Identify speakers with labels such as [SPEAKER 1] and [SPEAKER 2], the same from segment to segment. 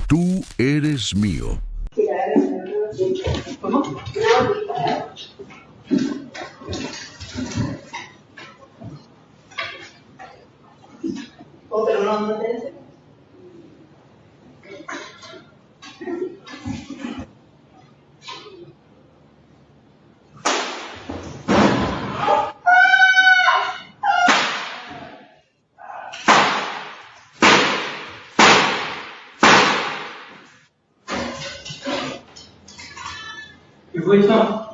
[SPEAKER 1] Tú eres mío.
[SPEAKER 2] ¿Cómo? Oh, pero no te.
[SPEAKER 3] ¿Qué fue esto?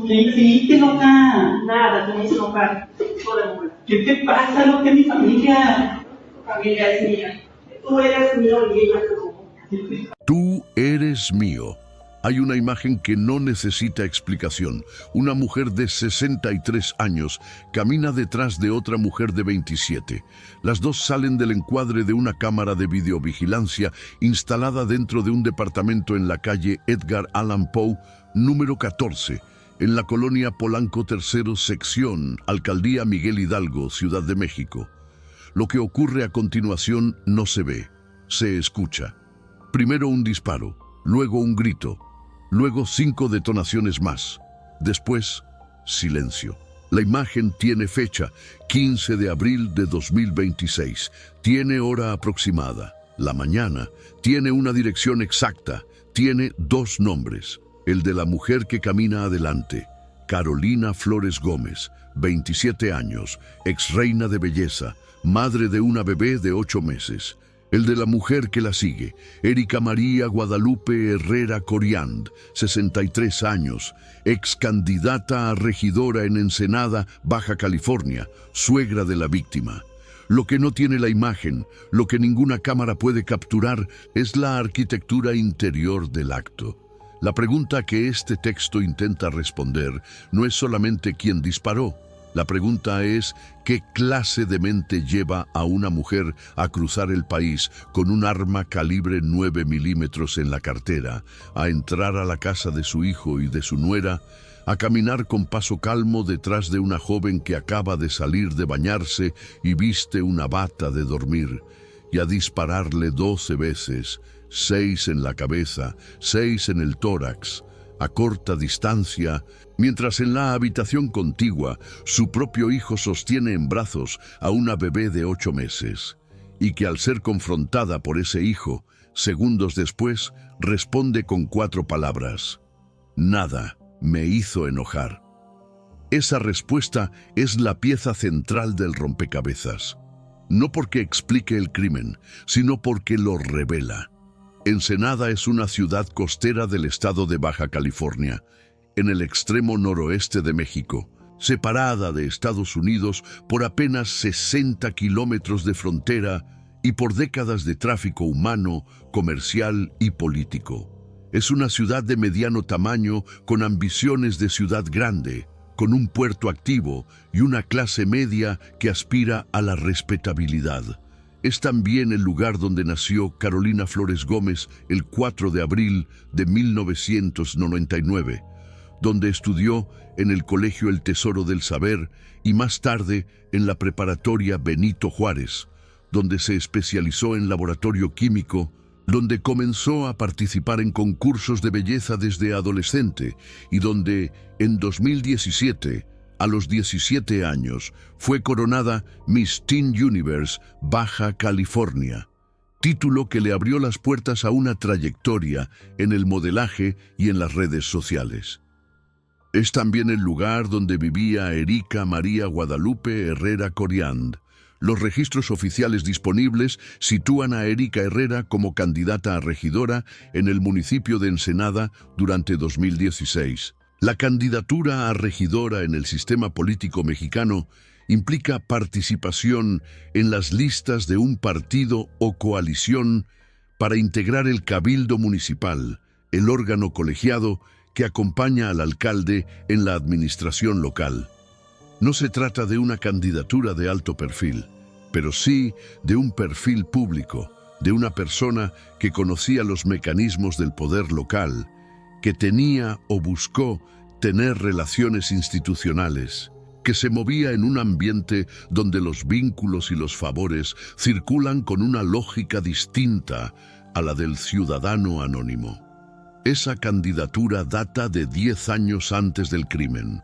[SPEAKER 3] ¿Qué hiciste, loca?
[SPEAKER 2] Nada, te me hice enojar.
[SPEAKER 3] ¿Qué te pasa, loca? Mi familia.
[SPEAKER 2] Tu familia es mía. Tú eres mío y ella es
[SPEAKER 1] Tú eres mío. Hay una imagen que no necesita explicación. Una mujer de 63 años camina detrás de otra mujer de 27. Las dos salen del encuadre de una cámara de videovigilancia instalada dentro de un departamento en la calle Edgar Allan Poe, número 14, en la colonia Polanco III, sección, Alcaldía Miguel Hidalgo, Ciudad de México. Lo que ocurre a continuación no se ve, se escucha. Primero un disparo, luego un grito, luego 5 detonaciones más. Después, silencio. La imagen tiene fecha, 15 de abril de 2026. Tiene hora aproximada, la mañana. Tiene una dirección exacta. Tiene 2 nombres. El de la mujer que camina adelante, Carolina Flores Gómez, 27 años, ex reina de belleza, madre de una bebé de 8 meses. El de la mujer que la sigue, Erika María Guadalupe Herrera Coriand, 63 años, ex candidata a regidora en Ensenada, Baja California, suegra de la víctima. Lo que no tiene la imagen, lo que ninguna cámara puede capturar, es la arquitectura interior del acto. La pregunta que este texto intenta responder no es solamente quién disparó. La pregunta es, ¿qué clase de mente lleva a una mujer a cruzar el país con un arma calibre 9 milímetros en la cartera, a entrar a la casa de su hijo y de su nuera, a caminar con paso calmo detrás de una joven que acaba de salir de bañarse y viste una bata de dormir, y a dispararle 12 veces, 6 en la cabeza, 6 en el tórax, a corta distancia, mientras en la habitación contigua su propio hijo sostiene en brazos a una bebé de 8 meses, y que al ser confrontada por ese hijo, segundos después, responde con 4 palabras: nada me hizo enojar. Esa respuesta es la pieza central del rompecabezas, no porque explique el crimen, sino porque lo revela. Ensenada es una ciudad costera del estado de Baja California, en el extremo noroeste de México, separada de Estados Unidos por apenas 60 kilómetros de frontera y por décadas de tráfico humano, comercial y político. Es una ciudad de mediano tamaño con ambiciones de ciudad grande, con un puerto activo y una clase media que aspira a la respetabilidad. Es también el lugar donde nació Carolina Flores Gómez el 4 de abril de 1999, donde estudió en el Colegio El Tesoro del Saber y más tarde en la Preparatoria Benito Juárez, donde se especializó en laboratorio químico, donde comenzó a participar en concursos de belleza desde adolescente y donde, en 2017, a los 17 años, fue coronada Miss Teen Universe Baja California, título que le abrió las puertas a una trayectoria en el modelaje y en las redes sociales. Es también el lugar donde vivía Erika María Guadalupe Herrera Coriand. Los registros oficiales disponibles sitúan a Erika Herrera como candidata a regidora en el municipio de Ensenada durante 2016. La candidatura a regidora en el sistema político mexicano implica participación en las listas de un partido o coalición para integrar el cabildo municipal, el órgano colegiado que acompaña al alcalde en la administración local. No se trata de una candidatura de alto perfil, pero sí de un perfil público, de una persona que conocía los mecanismos del poder local, que tenía o buscó tener relaciones institucionales, que se movía en un ambiente donde los vínculos y los favores circulan con una lógica distinta a la del ciudadano anónimo. Esa candidatura data de 10 años antes del crimen.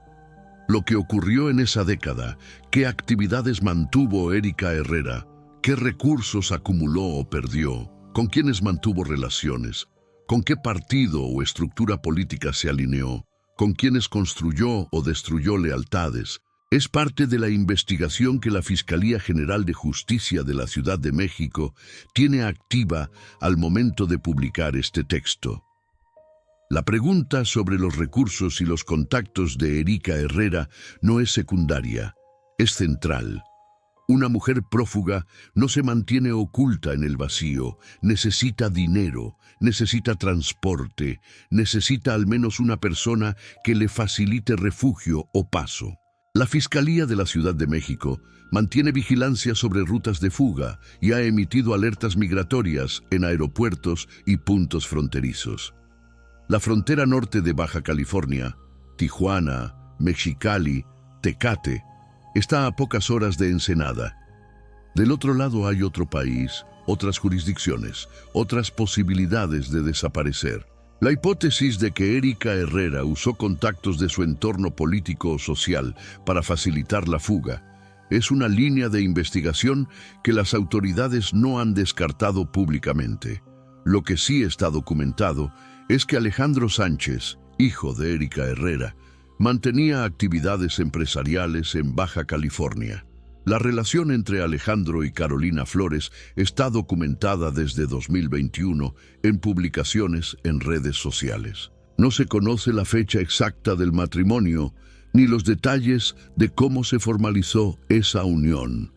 [SPEAKER 1] Lo que ocurrió en esa década, qué actividades mantuvo Erika Herrera, qué recursos acumuló o perdió, con quiénes mantuvo relaciones, con qué partido o estructura política se alineó, con quiénes construyó o destruyó lealtades, es parte de la investigación que la Fiscalía General de Justicia de la Ciudad de México tiene activa al momento de publicar este texto. La pregunta sobre los recursos y los contactos de Erika Herrera no es secundaria, es central. Una mujer prófuga no se mantiene oculta en el vacío, necesita dinero, necesita transporte, necesita al menos una persona que le facilite refugio o paso. La Fiscalía de la Ciudad de México mantiene vigilancia sobre rutas de fuga y ha emitido alertas migratorias en aeropuertos y puntos fronterizos. La frontera norte de Baja California, Tijuana, Mexicali, Tecate, está a pocas horas de Ensenada. Del otro lado hay otro país, otras jurisdicciones, otras posibilidades de desaparecer. La hipótesis de que Erika Herrera usó contactos de su entorno político o social para facilitar la fuga es una línea de investigación que las autoridades no han descartado públicamente. Lo que sí está documentado es que Alejandro Sánchez, hijo de Erika Herrera, mantenía actividades empresariales en Baja California. La relación entre Alejandro y Carolina Flores está documentada desde 2021 en publicaciones en redes sociales. No se conoce la fecha exacta del matrimonio ni los detalles de cómo se formalizó esa unión.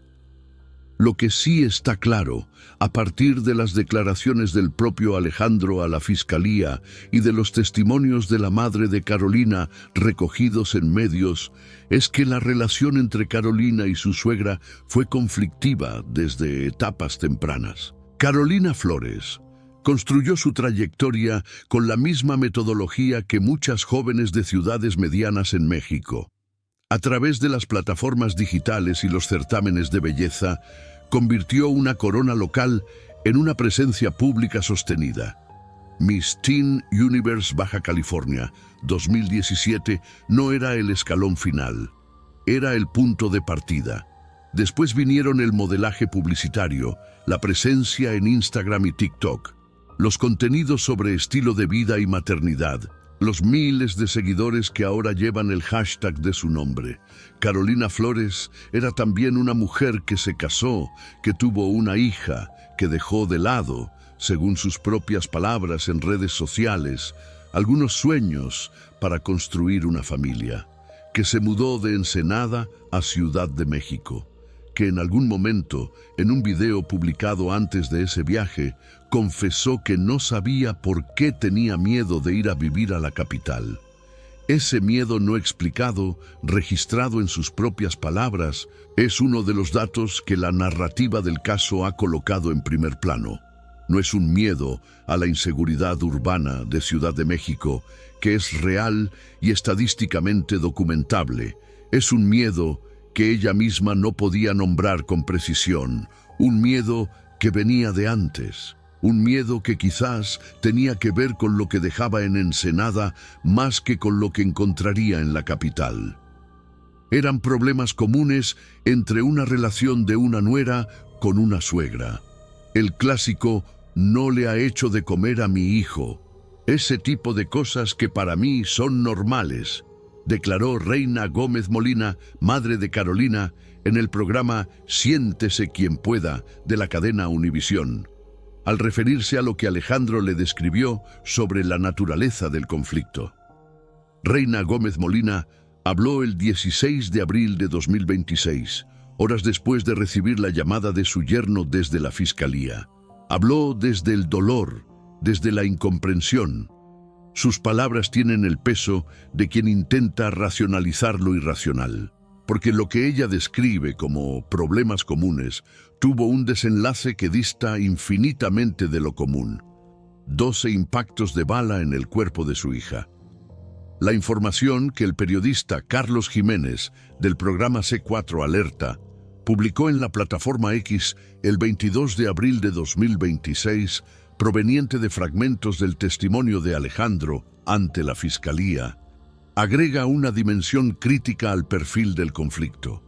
[SPEAKER 1] Lo que sí está claro, a partir de las declaraciones del propio Alejandro a la Fiscalía y de los testimonios de la madre de Carolina recogidos en medios, es que la relación entre Carolina y su suegra fue conflictiva desde etapas tempranas. Carolina Flores construyó su trayectoria con la misma metodología que muchas jóvenes de ciudades medianas en México. A través de las plataformas digitales y los certámenes de belleza, convirtió una corona local en una presencia pública sostenida. Miss Teen Universe Baja California 2017 no era el escalón final, era el punto de partida. Después vinieron el modelaje publicitario, la presencia en Instagram y TikTok, los contenidos sobre estilo de vida y maternidad, los miles de seguidores que ahora llevan el hashtag de su nombre. Carolina Flores era también una mujer que se casó, que tuvo una hija, que dejó de lado, según sus propias palabras en redes sociales, algunos sueños para construir una familia, que se mudó de Ensenada a Ciudad de México, que en algún momento, en un video publicado antes de ese viaje, confesó que no sabía por qué tenía miedo de ir a vivir a la capital. Ese miedo no explicado, registrado en sus propias palabras, es uno de los datos que la narrativa del caso ha colocado en primer plano. No es un miedo a la inseguridad urbana de Ciudad de México, que es real y estadísticamente documentable. Es un miedo que ella misma no podía nombrar con precisión, un miedo que venía de antes. Un miedo que quizás tenía que ver con lo que dejaba en Ensenada más que con lo que encontraría en la capital. Eran problemas comunes entre una relación de una nuera con una suegra. El clásico "no le ha hecho de comer a mi hijo". Ese tipo de cosas que para mí son normales, declaró Reina Gómez Molina, madre de Carolina, en el programa Siéntese quien pueda de la cadena Univisión, al referirse a lo que Alejandro le describió sobre la naturaleza del conflicto. Reina Gómez Molina habló el 16 de abril de 2026, horas después de recibir la llamada de su yerno desde la Fiscalía. Habló desde el dolor, desde la incomprensión. Sus palabras tienen el peso de quien intenta racionalizar lo irracional, porque lo que ella describe como problemas comunes tuvo un desenlace que dista infinitamente de lo común: 12 impactos de bala en el cuerpo de su hija. La información que el periodista Carlos Jiménez, del programa C4 Alerta, publicó en la plataforma X el 22 de abril de 2026, proveniente de fragmentos del testimonio de Alejandro ante la Fiscalía, agrega una dimensión crítica al perfil del conflicto.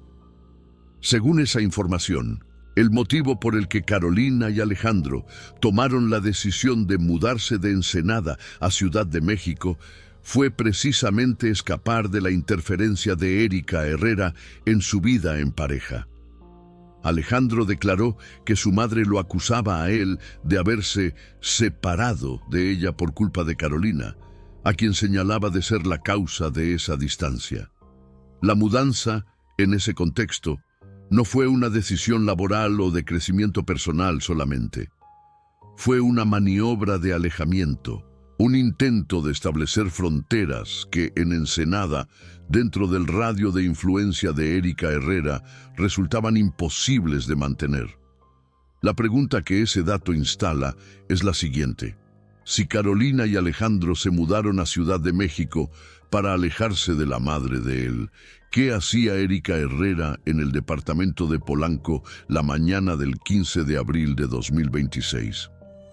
[SPEAKER 1] Según esa información, el motivo por el que Carolina y Alejandro tomaron la decisión de mudarse de Ensenada a Ciudad de México fue precisamente escapar de la interferencia de Erika Herrera en su vida en pareja. Alejandro declaró que su madre lo acusaba a él de haberse separado de ella por culpa de Carolina, a quien señalaba de ser la causa de esa distancia. La mudanza, en ese contexto, no fue una decisión laboral o de crecimiento personal solamente. Fue una maniobra de alejamiento, un intento de establecer fronteras que en Ensenada, dentro del radio de influencia de Erika Herrera, resultaban imposibles de mantener. La pregunta que ese dato instala es la siguiente. Si Carolina y Alejandro se mudaron a Ciudad de México para alejarse de la madre de él, ¿qué hacía Erika Herrera en el departamento de Polanco la mañana del 15 de abril de 2026?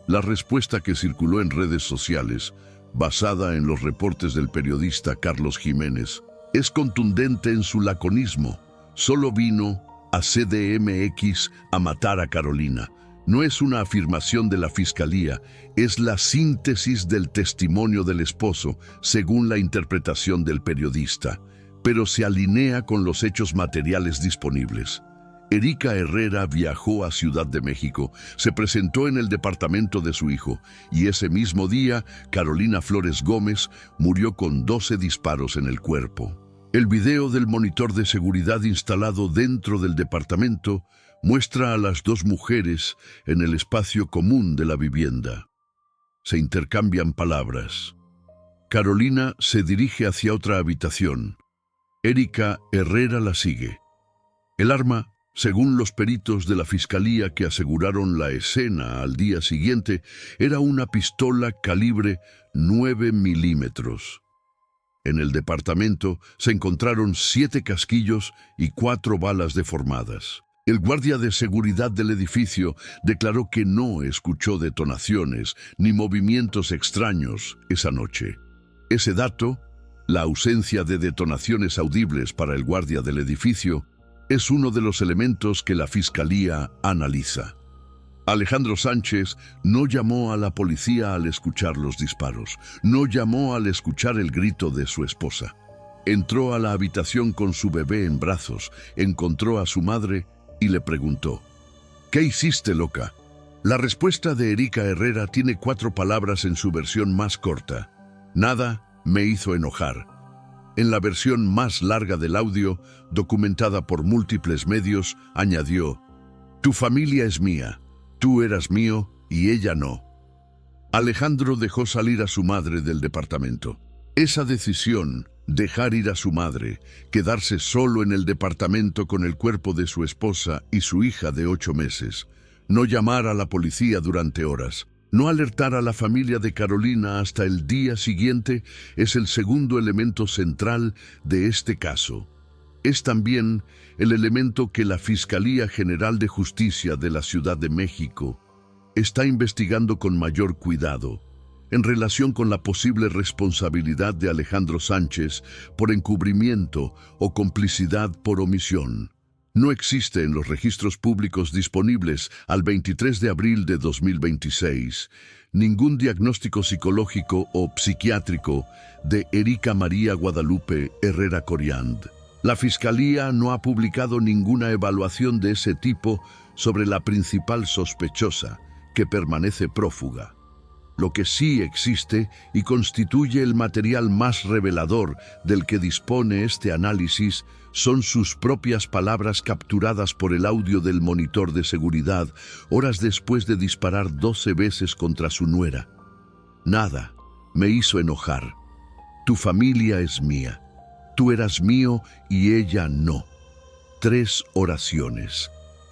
[SPEAKER 1] La respuesta que circuló en redes sociales, basada en los reportes del periodista Carlos Jiménez, es contundente en su laconismo. Solo vino a CDMX a matar a Carolina. No es una afirmación de la Fiscalía, es la síntesis del testimonio del esposo, según la interpretación del periodista, pero se alinea con los hechos materiales disponibles. Erika Herrera viajó a Ciudad de México, se presentó en el departamento de su hijo, y ese mismo día, Carolina Flores Gómez murió con 12 disparos en el cuerpo. El video del monitor de seguridad instalado dentro del departamento muestra a las dos mujeres en el espacio común de la vivienda. Se intercambian palabras. Carolina se dirige hacia otra habitación. Erika Herrera la sigue. El arma, según los peritos de la Fiscalía que aseguraron la escena al día siguiente, era una pistola calibre 9 milímetros. En el departamento se encontraron 7 casquillos y 4 balas deformadas. El guardia de seguridad del edificio declaró que no escuchó detonaciones ni movimientos extraños esa noche. Ese dato, la ausencia de detonaciones audibles para el guardia del edificio, es uno de los elementos que la Fiscalía analiza. Alejandro Sánchez no llamó a la policía al escuchar los disparos, no llamó al escuchar el grito de su esposa. Entró a la habitación con su bebé en brazos, encontró a su madre y le preguntó: ¿Qué hiciste, loca? La respuesta de Erika Herrera tiene 4 palabras en su versión más corta. Nada me hizo enojar. En la versión más larga del audio, documentada por múltiples medios, añadió: Tu familia es mía, tú eras mío y ella no. Alejandro dejó salir a su madre del departamento. Esa decisión, dejar ir a su madre, quedarse solo en el departamento con el cuerpo de su esposa y su hija de 8 meses, no llamar a la policía durante horas, no alertar a la familia de Carolina hasta el día siguiente, es el segundo elemento central de este caso. Es también el elemento que la Fiscalía General de Justicia de la Ciudad de México está investigando con mayor cuidado en relación con la posible responsabilidad de Alejandro Sánchez por encubrimiento o complicidad por omisión. No existe en los registros públicos disponibles al 23 de abril de 2026 ningún diagnóstico psicológico o psiquiátrico de Erika María Guadalupe Herrera Coriand. La Fiscalía no ha publicado ninguna evaluación de ese tipo sobre la principal sospechosa, que permanece prófuga. Lo que sí existe y constituye el material más revelador del que dispone este análisis son sus propias palabras capturadas por el audio del monitor de seguridad horas después de disparar 12 veces contra su nuera. Nada me hizo enojar. Tu familia es mía. Tú eras mío y ella no. 3 oraciones.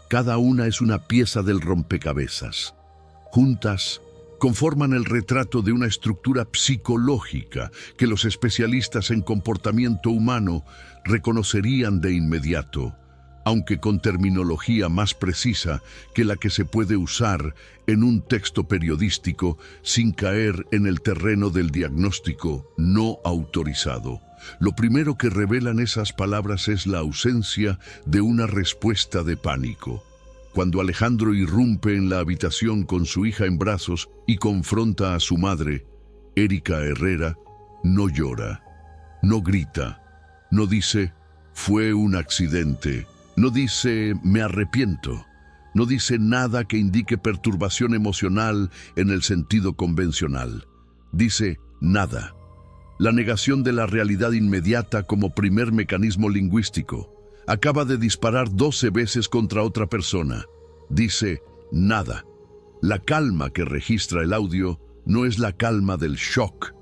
[SPEAKER 1] Cada una es una pieza del rompecabezas. Juntas conforman el retrato de una estructura psicológica que los especialistas en comportamiento humano reconocerían de inmediato, aunque con terminología más precisa que la que se puede usar en un texto periodístico sin caer en el terreno del diagnóstico no autorizado. Lo primero que revelan esas palabras es la ausencia de una respuesta de pánico. Cuando Alejandro irrumpe en la habitación con su hija en brazos y confronta a su madre, Erika Herrera no llora, no grita, no dice «fue un accidente», no dice «me arrepiento», no dice nada que indique perturbación emocional en el sentido convencional. Dice «nada». La negación de la realidad inmediata como primer mecanismo lingüístico. Acaba de disparar 12 veces contra otra persona. Dice «nada». La calma que registra el audio no es la calma del shock.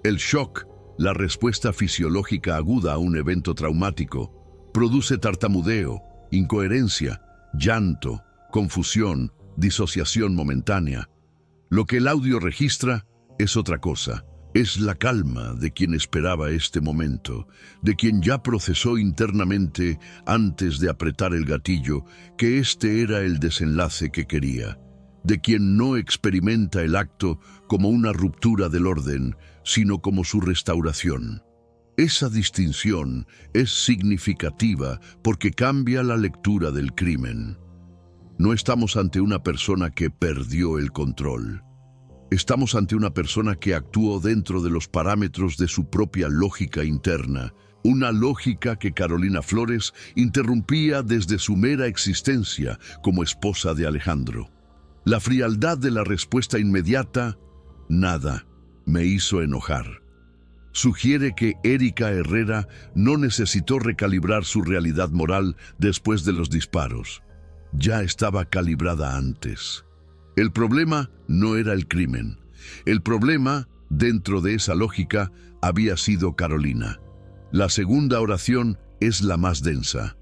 [SPEAKER 1] El shock, la respuesta fisiológica aguda a un evento traumático, produce tartamudeo, incoherencia, llanto, confusión, disociación momentánea. Lo que el audio registra es otra cosa. Es la calma de quien esperaba este momento, de quien ya procesó internamente antes de apretar el gatillo que este era el desenlace que quería, de quien no experimenta el acto como una ruptura del orden, sino como su restauración. Esa distinción es significativa porque cambia la lectura del crimen. No estamos ante una persona que perdió el control. Estamos ante una persona que actuó dentro de los parámetros de su propia lógica interna, una lógica que Carolina Flores interrumpía desde su mera existencia como esposa de Alejandro. La frialdad de la respuesta inmediata, «nada», me hizo enojar. Sugiere que Erika Herrera no necesitó recalibrar su realidad moral después de los disparos. Ya estaba calibrada antes. El problema no era el crimen. El problema, dentro de esa lógica, había sido Carolina. La segunda oración es la más densa.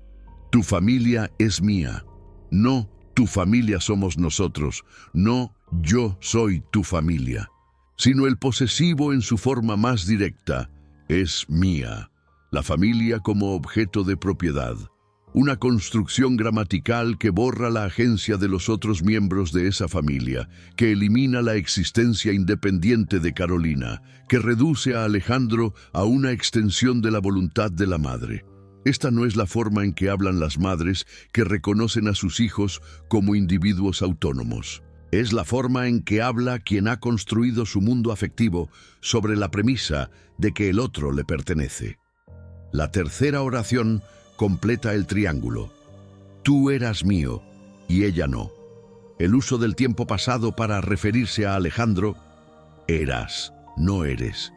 [SPEAKER 1] Tu familia es mía. No, tu familia somos nosotros. No, yo soy tu familia. Sino el posesivo en su forma más directa es mía. La familia como objeto de propiedad. Una construcción gramatical que borra la agencia de los otros miembros de esa familia, que elimina la existencia independiente de Carolina, que reduce a Alejandro a una extensión de la voluntad de la madre. Esta no es la forma en que hablan las madres que reconocen a sus hijos como individuos autónomos. Es la forma en que habla quien ha construido su mundo afectivo sobre la premisa de que el otro le pertenece. La tercera oración completa el triángulo. Tú eras mío y ella no. El uso del tiempo pasado para referirse a Alejandro, eras, no eres,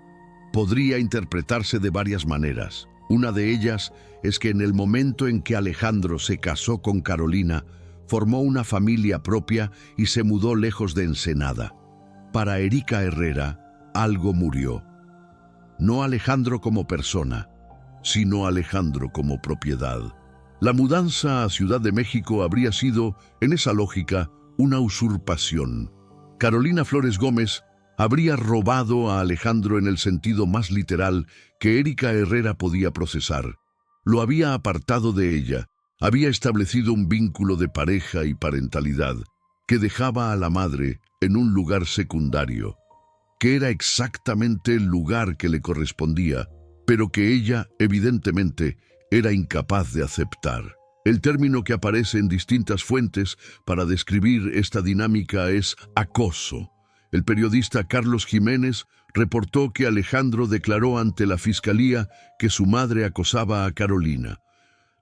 [SPEAKER 1] podría interpretarse de varias maneras. Una de ellas es que en el momento en que Alejandro se casó con Carolina, formó una familia propia y se mudó lejos de Ensenada. Para Erika Herrera, algo murió. No Alejandro como persona, sino Alejandro como propiedad. La mudanza a Ciudad de México habría sido, en esa lógica, una usurpación. Carolina Flores Gómez habría robado a Alejandro en el sentido más literal que Erika Herrera podía procesar. Lo había apartado de ella, había establecido un vínculo de pareja y parentalidad que dejaba a la madre en un lugar secundario, que era exactamente el lugar que le correspondía, pero que ella, evidentemente, era incapaz de aceptar. El término que aparece en distintas fuentes para describir esta dinámica es acoso. El periodista Carlos Jiménez reportó que Alejandro declaró ante la fiscalía que su madre acosaba a Carolina.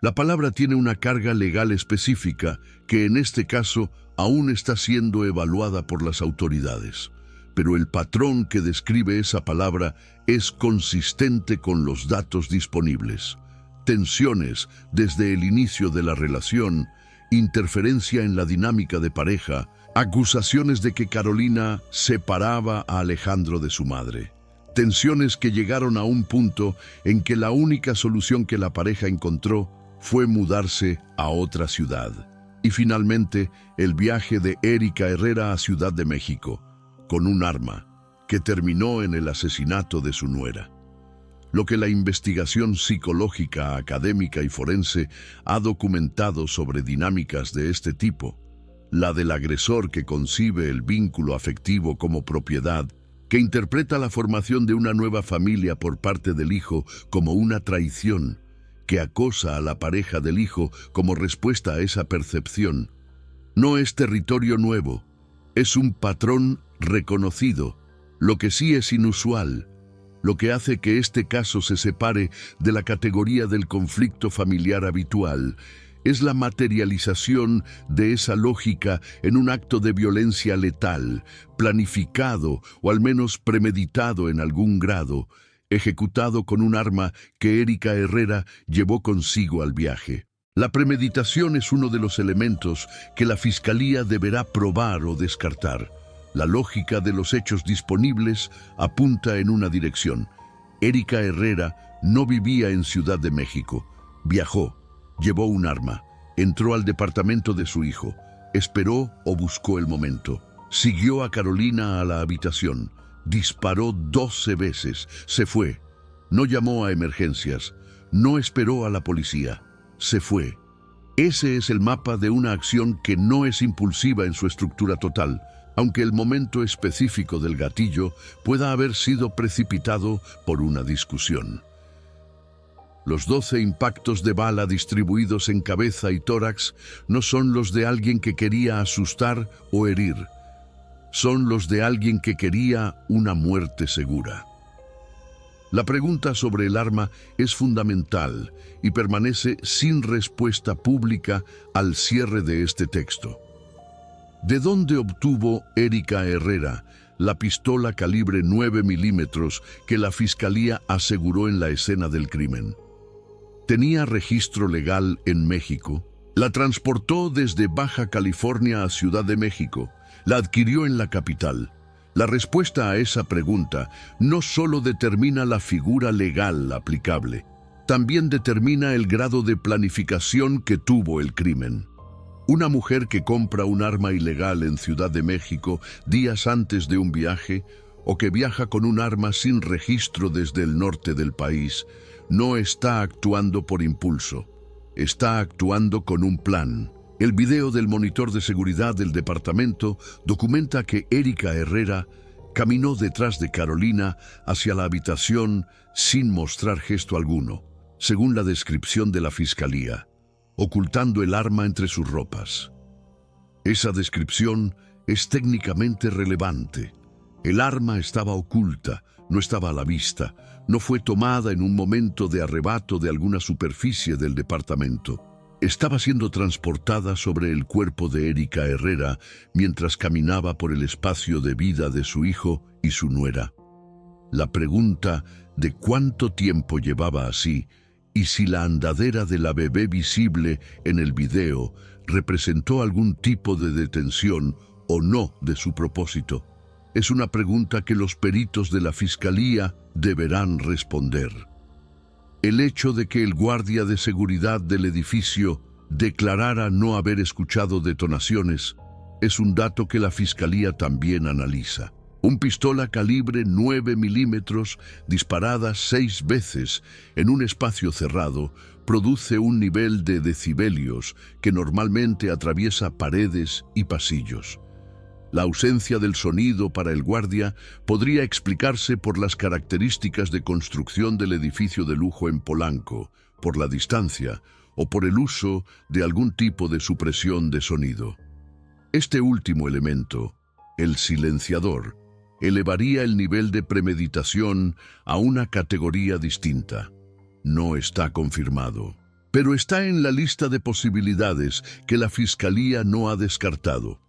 [SPEAKER 1] La palabra tiene una carga legal específica que en este caso aún está siendo evaluada por las autoridades. Pero el patrón que describe esa palabra es consistente con los datos disponibles. Tensiones desde el inicio de la relación, interferencia en la dinámica de pareja, acusaciones de que Carolina separaba a Alejandro de su madre. Tensiones que llegaron a un punto en que la única solución que la pareja encontró fue mudarse a otra ciudad. Y finalmente, el viaje de Erika Herrera a Ciudad de México. con un arma, que terminó en el asesinato de su nuera. Lo que la investigación psicológica, académica y forense ha documentado sobre dinámicas de este tipo, la del agresor que concibe el vínculo afectivo como propiedad, que interpreta la formación de una nueva familia por parte del hijo como una traición, que acosa a la pareja del hijo como respuesta a esa percepción, no es territorio nuevo, es un patrón reconocido. Lo que sí es inusual, lo que hace que este caso se separe de la categoría del conflicto familiar habitual, es la materialización de esa lógica en un acto de violencia letal, planificado o al menos premeditado en algún grado, ejecutado con un arma que Erika Herrera llevó consigo al viaje. La premeditación es uno de los elementos que la Fiscalía deberá probar o descartar. La lógica de los hechos disponibles apunta en una dirección. Erika Herrera no vivía en Ciudad de México. Viajó, llevó un arma, entró al departamento de su hijo, esperó o buscó el momento. Siguió a Carolina a la habitación, disparó 12 veces, se fue. No llamó a emergencias, no esperó a la policía, se fue. Ese es el mapa de una acción que no es impulsiva en su estructura total, aunque el momento específico del gatillo pueda haber sido precipitado por una discusión. Los 12 impactos de bala distribuidos en cabeza y tórax no son los de alguien que quería asustar o herir. Son los de alguien que quería una muerte segura. La pregunta sobre el arma es fundamental y permanece sin respuesta pública al cierre de este texto. ¿De dónde obtuvo Erika Herrera la pistola calibre 9 milímetros que la Fiscalía aseguró en la escena del crimen? ¿Tenía registro legal en México? ¿La transportó desde Baja California a Ciudad de México? ¿La adquirió en la capital? La respuesta a esa pregunta no solo determina la figura legal aplicable, también determina el grado de planificación que tuvo el crimen. Una mujer que compra un arma ilegal en Ciudad de México días antes de un viaje, o que viaja con un arma sin registro desde el norte del país, no está actuando por impulso, está actuando con un plan. El video del monitor de seguridad del departamento documenta que Erika Herrera caminó detrás de Carolina hacia la habitación sin mostrar gesto alguno, según la descripción de la Fiscalía, ocultando el arma entre sus ropas. Esa descripción es técnicamente relevante. El arma estaba oculta, no estaba a la vista, no fue tomada en un momento de arrebato de alguna superficie del departamento. Estaba siendo transportada sobre el cuerpo de Erika Herrera mientras caminaba por el espacio de vida de su hijo y su nuera. La pregunta de cuánto tiempo llevaba así y si la andadera de la bebé visible en el video representó algún tipo de detención o no de su propósito, es una pregunta que los peritos de la Fiscalía deberán responder. El hecho de que el guardia de seguridad del edificio declarara no haber escuchado detonaciones es un dato que la Fiscalía también analiza. Un pistola calibre 9 milímetros disparada 6 veces en un espacio cerrado produce un nivel de decibelios que normalmente atraviesa paredes y pasillos. La ausencia del sonido para el guardia podría explicarse por las características de construcción del edificio de lujo en Polanco, por la distancia o por el uso de algún tipo de supresión de sonido. Este último elemento, el silenciador, elevaría el nivel de premeditación a una categoría distinta. No está confirmado, pero está en la lista de posibilidades que la Fiscalía no ha descartado.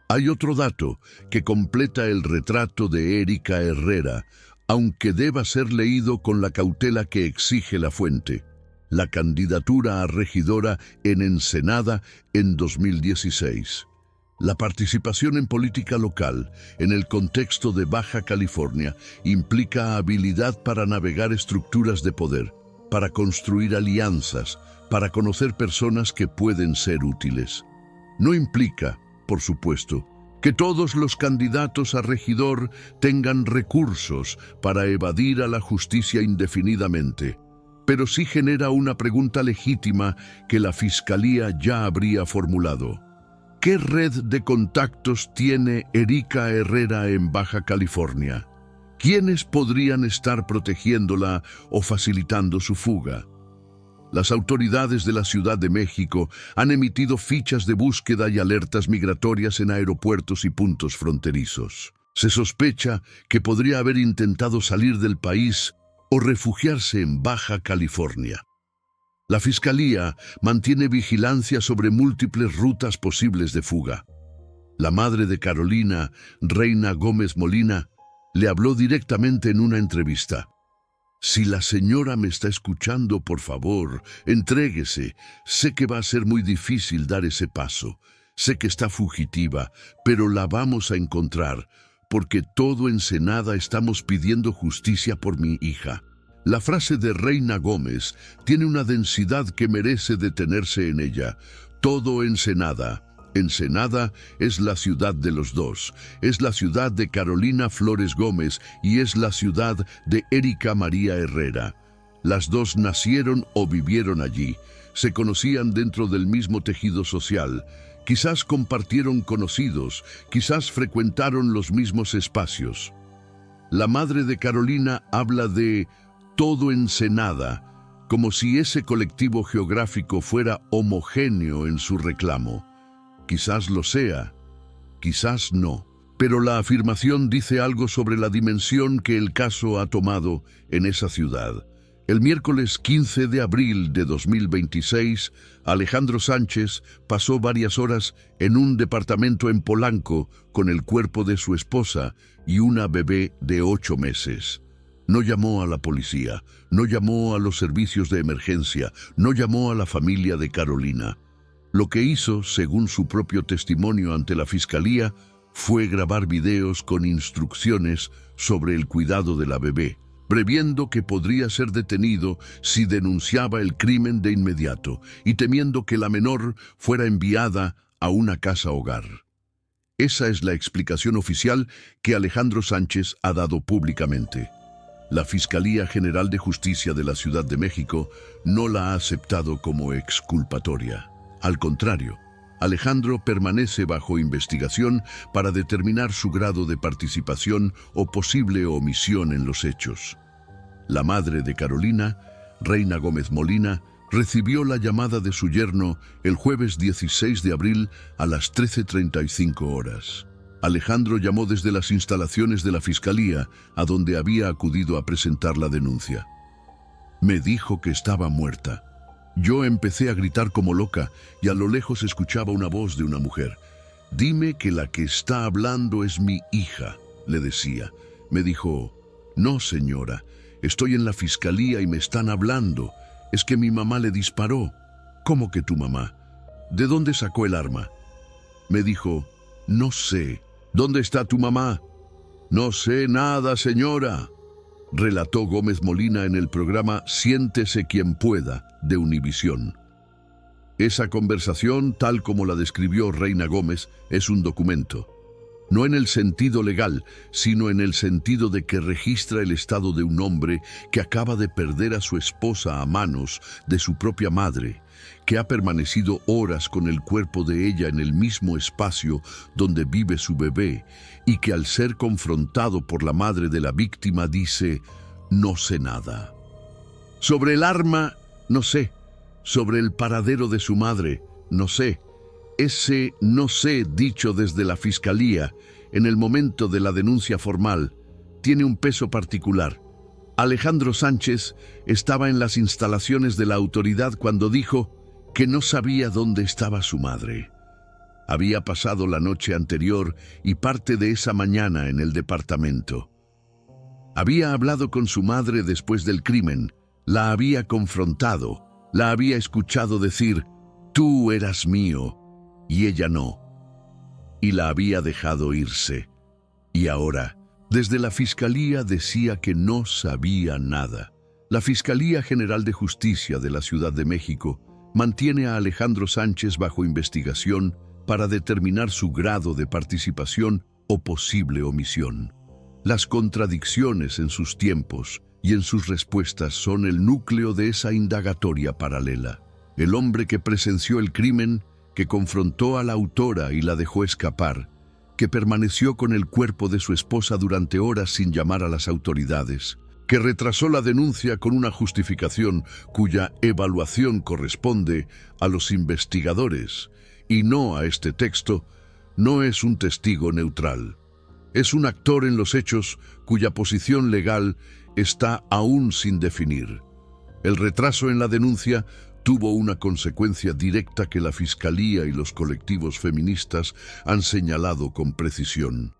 [SPEAKER 1] Hay otro dato que completa el retrato de Erika Herrera, aunque deba ser leído con la cautela que exige la fuente: la candidatura a regidora en Ensenada en 2016. La participación en política local, en el contexto de Baja California, implica habilidad para navegar estructuras de poder, para construir alianzas, para conocer personas que pueden ser útiles. No implica, por supuesto, Que todos los candidatos a regidor tengan recursos para evadir a la justicia indefinidamente. Pero sí genera una pregunta legítima que la Fiscalía ya habría formulado. ¿Qué red de contactos tiene Erika Herrera en Baja California? ¿Quiénes podrían estar protegiéndola o facilitando su fuga? Las autoridades de la Ciudad de México han emitido fichas de búsqueda y alertas migratorias en aeropuertos y puntos fronterizos. Se sospecha que podría haber intentado salir del país o refugiarse en Baja California. La Fiscalía mantiene vigilancia sobre múltiples rutas posibles de fuga. La madre de Carolina, Reina Gómez Molina, le habló directamente en una entrevista. Si la señora me está escuchando, por favor, entréguese. Sé que va a ser muy difícil dar ese paso. Sé que está fugitiva, pero la vamos a encontrar, porque todo Ensenada estamos pidiendo justicia por mi hija. La frase de Reina Gómez tiene una densidad que merece detenerse en ella. Todo Ensenada. Ensenada es la ciudad de los dos, es la ciudad de Carolina Flores Gómez y es la ciudad de Erika María Herrera. Las dos nacieron o vivieron allí, se conocían dentro del mismo tejido social, quizás compartieron conocidos, quizás frecuentaron los mismos espacios. La madre de Carolina habla de todo Ensenada, como si ese colectivo geográfico fuera homogéneo en su reclamo. Quizás lo sea, quizás no, pero la afirmación dice algo sobre la dimensión que el caso ha tomado en esa ciudad. El miércoles 15 de abril de 2026, Alejandro Sánchez pasó varias horas en un departamento en Polanco con el cuerpo de su esposa y una bebé de 8 meses. No llamó a la policía, no llamó a los servicios de emergencia, no llamó a la familia de Carolina. Lo que hizo, según su propio testimonio ante la Fiscalía, fue grabar videos con instrucciones sobre el cuidado de la bebé, previendo que podría ser detenido si denunciaba el crimen de inmediato y temiendo que la menor fuera enviada a una casa hogar. Esa es la explicación oficial que Alejandro Sánchez ha dado públicamente. La Fiscalía General de Justicia de la Ciudad de México no la ha aceptado como exculpatoria. Al contrario, Alejandro permanece bajo investigación para determinar su grado de participación o posible omisión en los hechos. La madre de Carolina, Reina Gómez Molina, recibió la llamada de su yerno el jueves 16 de abril a las 13:35 horas. Alejandro llamó desde las instalaciones de la Fiscalía, a donde había acudido a presentar la denuncia. Me dijo que estaba muerta. Yo empecé a gritar como loca y a lo lejos escuchaba una voz de una mujer. Dime que la que está hablando es mi hija, le decía. Me dijo, no señora, estoy en la Fiscalía y me están hablando. Es que mi mamá le disparó. ¿Cómo que tu mamá? ¿De dónde sacó el arma? Me dijo, no sé. ¿Dónde está tu mamá? No sé nada, señora, relató Gómez Molina en el programa Siéntese quien pueda de Univisión. Esa conversación, tal como la describió Reina Gómez, es un documento. No en el sentido legal, sino en el sentido de que registra el estado de un hombre que acaba de perder a su esposa a manos de su propia madre, que ha permanecido horas con el cuerpo de ella en el mismo espacio donde vive su bebé y que al ser confrontado por la madre de la víctima dice, no sé nada. Sobre el arma, no sé. Sobre el paradero de su madre, no sé. Ese no sé dicho desde la Fiscalía en el momento de la denuncia formal tiene un peso particular. Alejandro Sánchez estaba en las instalaciones de la autoridad cuando dijo que no sabía dónde estaba su madre. Había pasado la noche anterior y parte de esa mañana en el departamento. Había hablado con su madre después del crimen, la había confrontado, la había escuchado decir, tú eras mío, y ella no, y la había dejado irse. Y ahora, desde la Fiscalía decía que no sabía nada. La Fiscalía General de Justicia de la Ciudad de México mantiene a Alejandro Sánchez bajo investigación para determinar su grado de participación o posible omisión. Las contradicciones en sus tiempos y en sus respuestas son el núcleo de esa indagatoria paralela. El hombre que presenció el crimen, que confrontó a la autora y la dejó escapar, que permaneció con el cuerpo de su esposa durante horas sin llamar a las autoridades, que retrasó la denuncia con una justificación cuya evaluación corresponde a los investigadores y no a este texto, no es un testigo neutral. Es un actor en los hechos cuya posición legal está aún sin definir. El retraso en la denuncia tuvo una consecuencia directa que la Fiscalía y los colectivos feministas han señalado con precisión.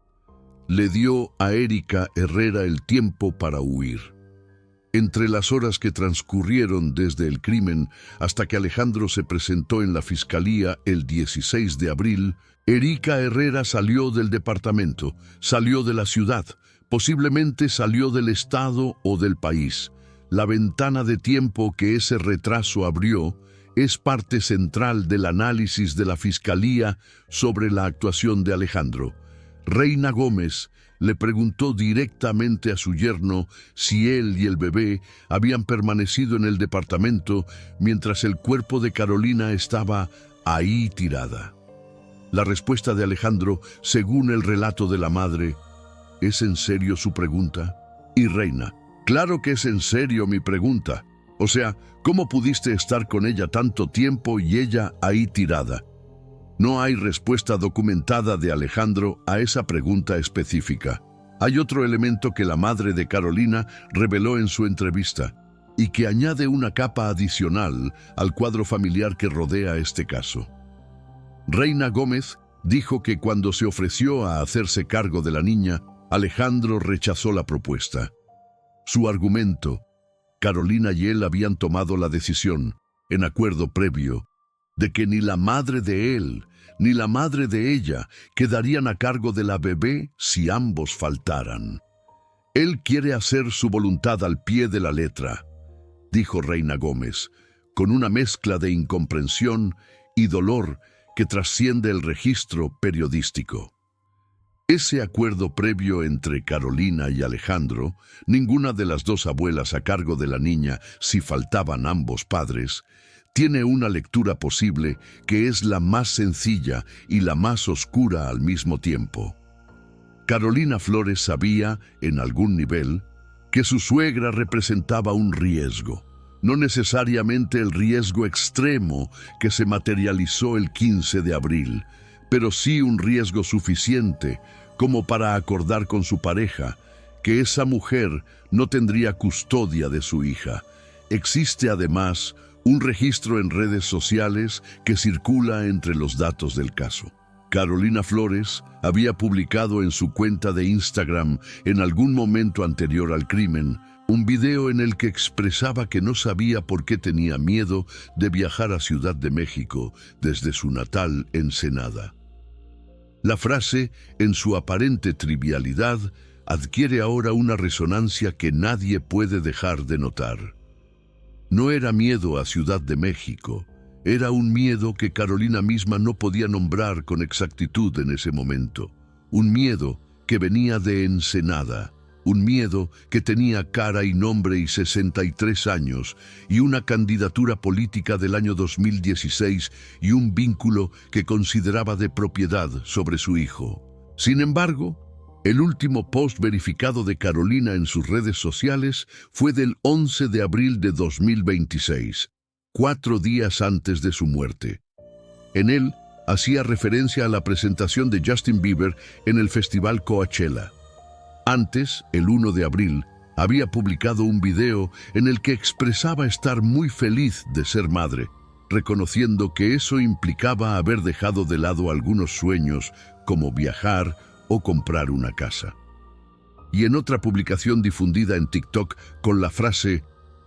[SPEAKER 1] Le dio a Erika Herrera el tiempo para huir. Entre las horas que transcurrieron desde el crimen hasta que Alejandro se presentó en la Fiscalía el 16 de abril, Erika Herrera salió del departamento, salió de la ciudad, posiblemente salió del estado o del país. La ventana de tiempo que ese retraso abrió es parte central del análisis de la Fiscalía sobre la actuación de Alejandro. Reina Gómez le preguntó directamente a su yerno si él y el bebé habían permanecido en el departamento mientras el cuerpo de Carolina estaba ahí tirada. La respuesta de Alejandro, según el relato de la madre, ¿es en serio su pregunta? Y Reina, claro que es en serio mi pregunta. O sea, ¿cómo pudiste estar con ella tanto tiempo y ella ahí tirada? No hay respuesta documentada de Alejandro a esa pregunta específica. Hay otro elemento que la madre de Carolina reveló en su entrevista y que añade una capa adicional al cuadro familiar que rodea este caso. Reina Gómez dijo que cuando se ofreció a hacerse cargo de la niña, Alejandro rechazó la propuesta. Su argumento: Carolina y él habían tomado la decisión, en acuerdo previo, de que ni la madre de él ni la madre de ella quedarían a cargo de la bebé si ambos faltaran. Él quiere hacer su voluntad al pie de la letra, dijo Reina Gómez, con una mezcla de incomprensión y dolor que trasciende el registro periodístico. Ese acuerdo previo entre Carolina y Alejandro, ninguna de las dos abuelas a cargo de la niña si faltaban ambos padres, tiene una lectura posible que es la más sencilla y la más oscura al mismo tiempo. Carolina Flores sabía, en algún nivel, que su suegra representaba un riesgo, no necesariamente el riesgo extremo que se materializó el 15 de abril, pero sí un riesgo suficiente como para acordar con su pareja que esa mujer no tendría custodia de su hija. Existe además un registro en redes sociales que circula entre los datos del caso. Carolina Flores había publicado en su cuenta de Instagram en algún momento anterior al crimen un video en el que expresaba que no sabía por qué tenía miedo de viajar a Ciudad de México desde su natal Ensenada. La frase, en su aparente trivialidad, adquiere ahora una resonancia que nadie puede dejar de notar. No era miedo a Ciudad de México, era un miedo que Carolina misma no podía nombrar con exactitud en ese momento. Un miedo que venía de Ensenada, un miedo que tenía cara y nombre y 63 años, y una candidatura política del año 2016 y un vínculo que consideraba de propiedad sobre su hijo. Sin embargo, el último post verificado de Carolina en sus redes sociales fue del 11 de abril de 2026, 4 días antes de su muerte. En él hacía referencia a la presentación de Justin Bieber en el festival Coachella. Antes, el 1 de abril, había publicado un video en el que expresaba estar muy feliz de ser madre, reconociendo que eso implicaba haber dejado de lado algunos sueños como viajar o comprar una casa. Y en otra publicación difundida en TikTok con la frase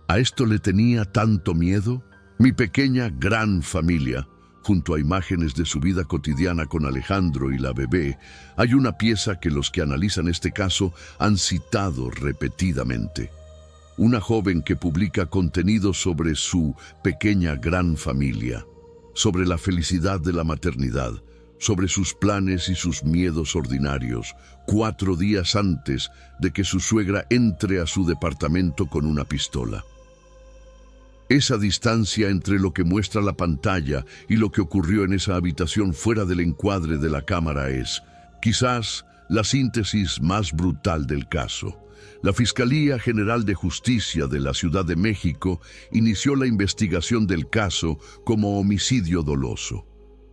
[SPEAKER 1] «¿A esto le tenía tanto miedo? Mi pequeña gran familia», junto a imágenes de su vida cotidiana con Alejandro y la bebé, hay una pieza que los que analizan este caso han citado repetidamente. Una joven que publica contenido sobre su pequeña gran familia, sobre la felicidad de la maternidad, sobre sus planes y sus miedos ordinarios, 4 días antes de que su suegra entre a su departamento con una pistola. Esa distancia entre lo que muestra la pantalla y lo que ocurrió en esa habitación fuera del encuadre de la cámara es, quizás, la síntesis más brutal del caso. La Fiscalía General de Justicia de la Ciudad de México inició la investigación del caso como homicidio doloso.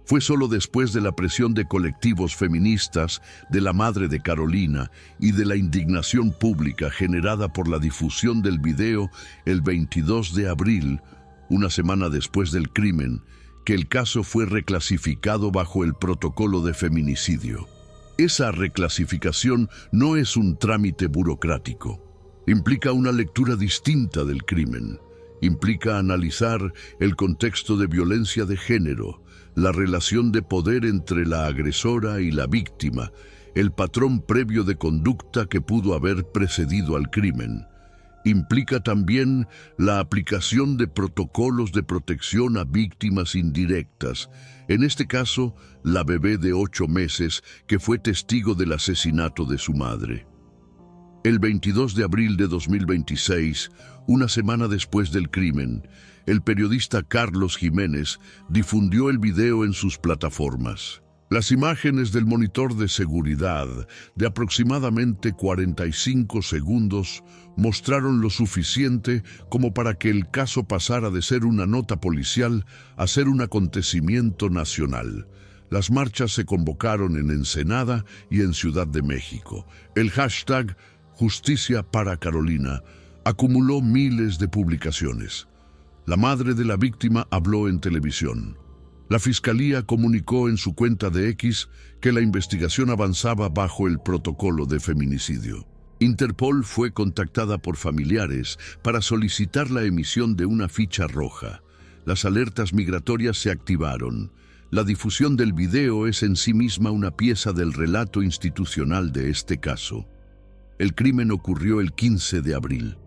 [SPEAKER 1] Fue solo después de la presión de colectivos feministas, de la madre de Carolina y de la indignación pública generada por la difusión del video el 22 de abril, una semana después del crimen, que el caso fue reclasificado bajo el protocolo de feminicidio. Esa reclasificación no es un trámite burocrático. Implica una lectura distinta del crimen. Implica analizar el contexto de violencia de género, la relación de poder entre la agresora y la víctima, el patrón previo de conducta que pudo haber precedido al crimen. Implica también la aplicación de protocolos de protección a víctimas indirectas, en este caso, la bebé de 8 meses que fue testigo del asesinato de su madre. El 22 de abril de 2026, una semana después del crimen, el periodista Carlos Jiménez difundió el video en sus plataformas. Las imágenes del monitor de seguridad, de aproximadamente 45 segundos, mostraron lo suficiente como para que el caso pasara de ser una nota policial a ser un acontecimiento nacional. Las marchas se convocaron en Ensenada y en Ciudad de México. El hashtag Justicia para Carolina acumuló miles de publicaciones. La madre de la víctima habló en televisión. La Fiscalía comunicó en su cuenta de X que la investigación avanzaba bajo el protocolo de feminicidio. Interpol fue contactada por familiares para solicitar la emisión de una ficha roja. Las alertas migratorias se activaron. La difusión del video es en sí misma una pieza del relato institucional de este caso. El crimen ocurrió el 15 de abril.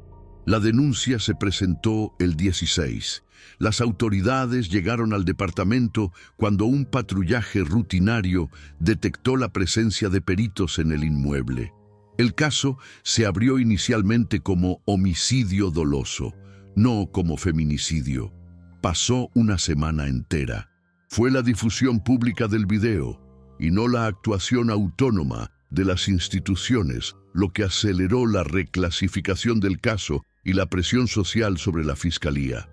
[SPEAKER 1] La denuncia se presentó el 16. Las autoridades llegaron al departamento cuando un patrullaje rutinario detectó la presencia de peritos en el inmueble. El caso se abrió inicialmente como homicidio doloso, no como feminicidio. Pasó una semana entera. Fue la difusión pública del video y no la actuación autónoma de las instituciones lo que aceleró la reclasificación del caso y la presión social sobre la Fiscalía.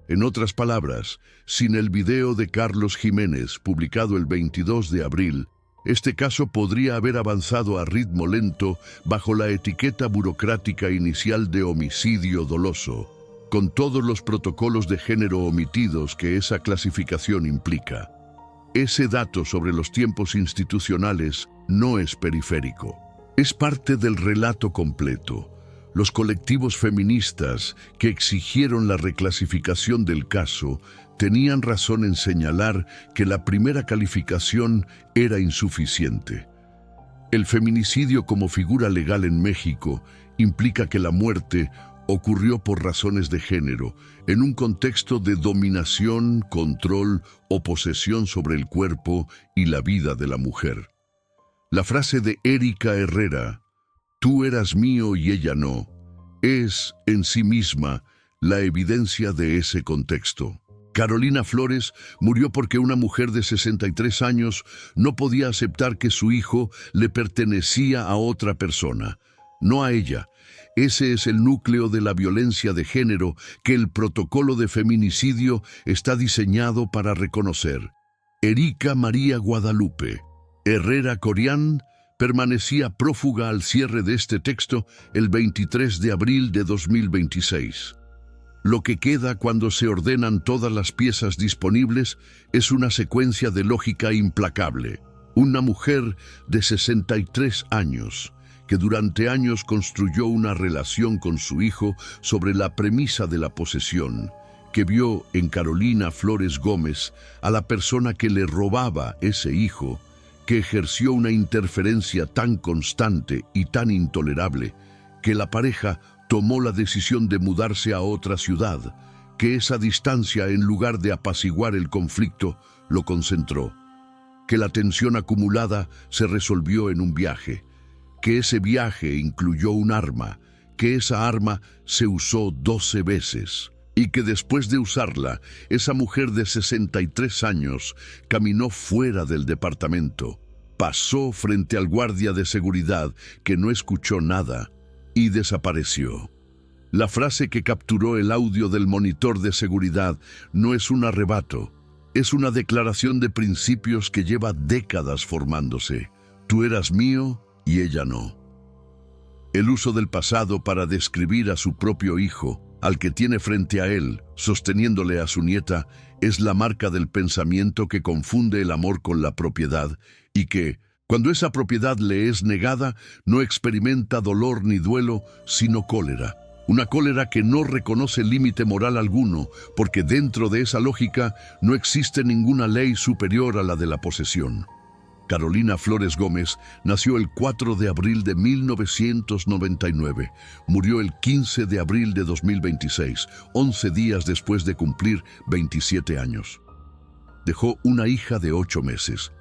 [SPEAKER 1] En otras palabras, sin el video de Carlos Jiménez, publicado el 22 de abril, este caso podría haber avanzado a ritmo lento bajo la etiqueta burocrática inicial de homicidio doloso, con todos los protocolos de género omitidos que esa clasificación implica. Ese dato sobre los tiempos institucionales no es periférico. Es parte del relato completo. Los colectivos feministas que exigieron la reclasificación del caso tenían razón en señalar que la primera calificación era insuficiente. El feminicidio como figura legal en México implica que la muerte ocurrió por razones de género, en un contexto de dominación, control o posesión sobre el cuerpo y la vida de la mujer. La frase de Erika Herrera, "Tú eras mío y ella no", es, en sí misma, la evidencia de ese contexto. Carolina Flores murió porque una mujer de 63 años no podía aceptar que su hijo le pertenecía a otra persona, no a ella. Ese es el núcleo de la violencia de género que el protocolo de feminicidio está diseñado para reconocer. Erika María Guadalupe Herrera Corián permanecía prófuga al cierre de este texto el 23 de abril de 2026. Lo que queda cuando se ordenan todas las piezas disponibles es una secuencia de lógica implacable. Una mujer de 63 años, que durante años construyó una relación con su hijo sobre la premisa de la posesión, que vio en Carolina Flores Gómez a la persona que le robaba ese hijo, que ejerció una interferencia tan constante y tan intolerable que la pareja tomó la decisión de mudarse a otra ciudad, que esa distancia, en lugar de apaciguar el conflicto, lo concentró. que la tensión acumulada se resolvió en un viaje, que ese viaje incluyó un arma, que esa arma se usó 12 veces y que después de usarla, esa mujer de 63 años caminó fuera del departamento, pasó frente al guardia de seguridad que no escuchó nada y desapareció. La frase que capturó el audio del monitor de seguridad no es un arrebato, es una declaración de principios que lleva décadas formándose. Tú eras mío y ella no. El uso del pasado para describir a su propio hijo, al que tiene frente a él, sosteniéndole a su nieta, es la marca del pensamiento que confunde el amor con la propiedad y que, cuando esa propiedad le es negada, no experimenta dolor ni duelo, sino cólera. Una cólera que no reconoce límite moral alguno, porque dentro de esa lógica no existe ninguna ley superior a la de la posesión. Carolina Flores Gómez nació el 4 de abril de 1999. Murió el 15 de abril de 2026, 11 días después de cumplir 27 años. Dejó una hija de 8 meses.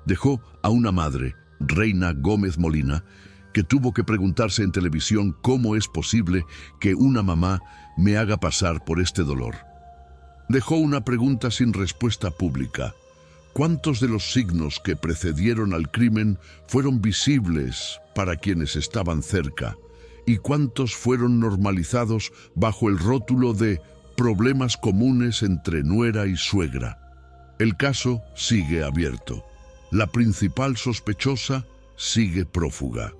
[SPEAKER 1] Dejó a una madre, Reina Gómez Molina, que tuvo que preguntarse en televisión cómo es posible que una mamá me haga pasar por este dolor. Dejó una pregunta sin respuesta pública. ¿Cuántos de los signos que precedieron al crimen fueron visibles para quienes estaban cerca? ¿Y cuántos fueron normalizados bajo el rótulo de problemas comunes entre nuera y suegra? El caso sigue abierto. La principal sospechosa sigue prófuga.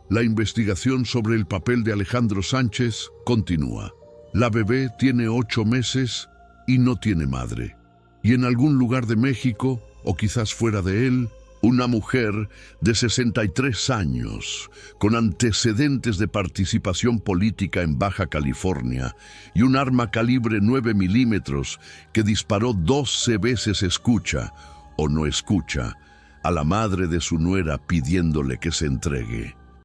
[SPEAKER 1] La investigación sobre el papel de Alejandro Sánchez continúa. La bebé tiene 8 meses y no tiene madre. Y en algún lugar de México, o quizás fuera de él, una mujer de 63 años, con antecedentes de participación política en Baja California y un arma calibre 9 milímetros que disparó 12 veces escucha, o no escucha, a la madre de su nuera pidiéndole que se entregue.